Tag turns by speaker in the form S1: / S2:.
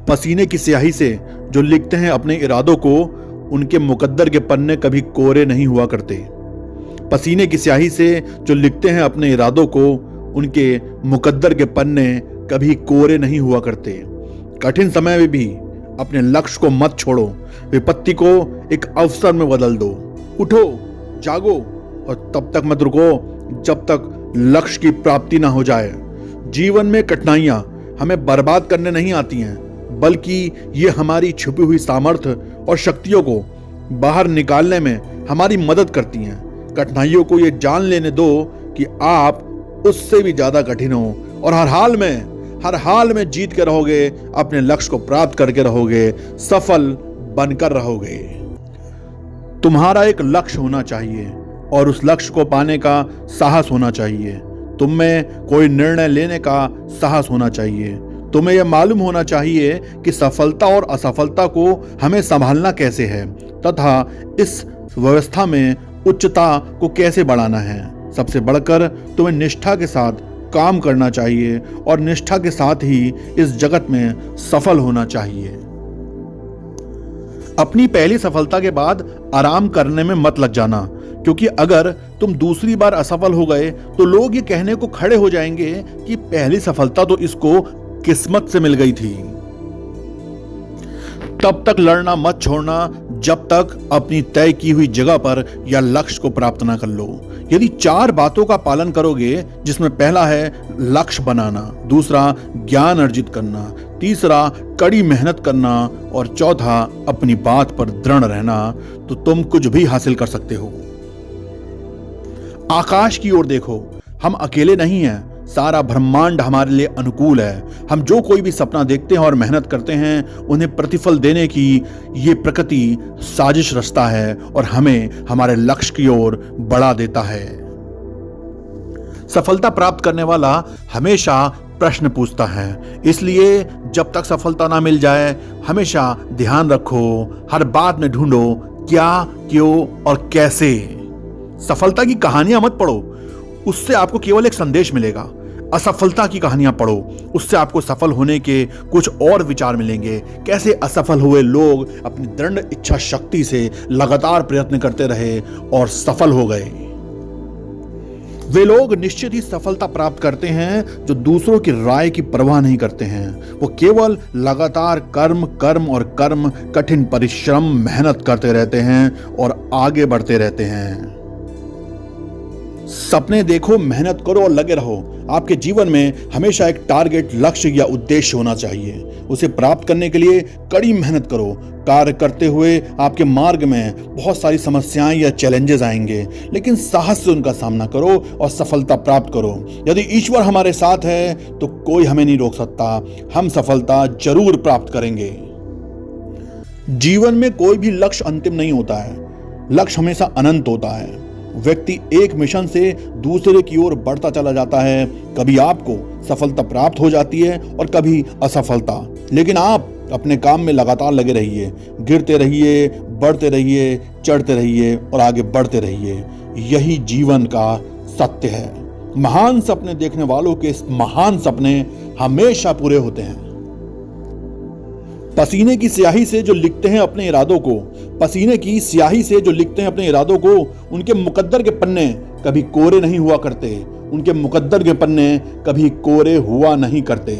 S1: पसीने की स्याही से जो लिखते हैं अपने इरादों को, उनके मुकद्दर के पन्ने कभी कोरे नहीं हुआ करते। पसीने की स्याही से जो लिखते हैं अपने इरादों को, उनके मुकद्दर के पन्ने कभी कोरे नहीं हुआ करते। कठिन समय में भी अपने लक्ष्य को मत छोड़ो, विपत्ति को एक अवसर में बदल दो। उठो, जागो और तब तक मत रुको जब तक लक्ष्य की प्राप्ति ना हो जाए। जीवन में कठिनाइयां हमें बर्बाद करने नहीं आती हैं, बल्कि ये हमारी छुपी हुई सामर्थ्य और शक्तियों को बाहर निकालने में हमारी मदद करती हैं। कठिनाइयों को ये जान लेने दो कि आप उससे भी ज्यादा कठिन हो और हर हाल में जीत के रहोगे, अपने लक्ष्य को प्राप्त करके रहोगे, सफल बनकर रहोगे। तुम्हारा एक लक्ष्य होना चाहिए और उस लक्ष्य को पाने का साहस होना चाहिए। तुम में कोई निर्णय लेने का साहस होना चाहिए। तुम्हें यह मालूम होना चाहिए कि सफलता और असफलता को हमें संभालना कैसे है तथा इस व्यवस्था में उच्चता को कैसे बढ़ाना है। सबसे बढ़कर तुम्हें निष्ठा के साथ काम करना चाहिए और निष्ठा के साथ ही इस जगत में सफल होना चाहिए। अपनी पहली सफलता के बाद आराम करने में मत लग जाना, क्योंकि अगर तुम दूसरी बार असफल हो गए तो लोग ये कहने को खड़े हो जाएंगे कि पहली सफलता तो इसको किस्मत से मिल गई थी। तब तक लड़ना मत छोड़ना जब तक अपनी तय की हुई जगह पर या लक्ष्य को प्राप्त ना कर लो। यदि 4 बातों का पालन करोगे, जिसमें पहला है लक्ष्य बनाना, दूसरा ज्ञान अर्जित करना, तीसरा कड़ी मेहनत करना और चौथा अपनी बात पर दृढ़ रहना, तो तुम कुछ भी हासिल कर सकते हो। आकाश की ओर देखो, हम अकेले नहीं हैं, सारा ब्रह्मांड हमारे लिए अनुकूल है। हम जो कोई भी सपना देखते हैं और मेहनत करते हैं, उन्हें प्रतिफल देने की ये प्रकृति साजिश रचता है और हमें हमारे लक्ष्य की ओर बढ़ा देता है। सफलता प्राप्त करने वाला हमेशा प्रश्न पूछता है, इसलिए जब तक सफलता ना मिल जाए हमेशा ध्यान रखो, हर बात में ढूंढो क्या, क्यों और कैसे। सफलता की कहानियां मत पढ़ो, उससे आपको केवल एक संदेश मिलेगा। असफलता की कहानियां पढ़ो, उससे आपको सफल होने के कुछ और विचार मिलेंगे। कैसे असफल हुए लोग अपनी दृढ़ इच्छा शक्ति से लगातार प्रयत्न करते रहे और सफल हो गए। वे लोग निश्चित ही सफलता प्राप्त करते हैं जो दूसरों की राय की परवाह नहीं करते हैं। वो केवल लगातार कर्म कर्म और कर्म, कठिन परिश्रम, मेहनत करते रहते हैं और आगे बढ़ते रहते हैं। सपने देखो, मेहनत करो और लगे रहो। आपके जीवन में हमेशा एक टारगेट, लक्ष्य या उद्देश्य होना चाहिए। उसे प्राप्त करने के लिए कड़ी मेहनत करो। कार्य करते हुए आपके मार्ग में बहुत सारी समस्याएं या चैलेंजेस आएंगे, लेकिन साहस से उनका सामना करो और सफलता प्राप्त करो। यदि ईश्वर हमारे साथ है तो कोई हमें नहीं रोक सकता। हम सफलता जरूर प्राप्त करेंगे। जीवन में कोई भी लक्ष्य अंतिम नहीं होता है, लक्ष्य हमेशा अनंत होता है। व्यक्ति एक मिशन से दूसरे की ओर बढ़ता चला जाता है। कभी आपको सफलता प्राप्त हो जाती है और कभी असफलता, लेकिन आप अपने काम में लगातार लगे रहिए, गिरते रहिए, बढ़ते रहिए, चढ़ते रहिए और आगे बढ़ते रहिए। यही जीवन का सत्य है। महान सपने देखने वालों के महान सपने हमेशा पूरे होते हैं। पसीने की स्याही से जो लिखते हैं अपने इरादों को, पसीने की स्याही से जो लिखते हैं अपने इरादों को, उनके मुकद्दर के पन्ने कभी कोरे नहीं हुआ करते। उनके मुकद्दर के पन्ने कभी कोरे हुआ नहीं करते।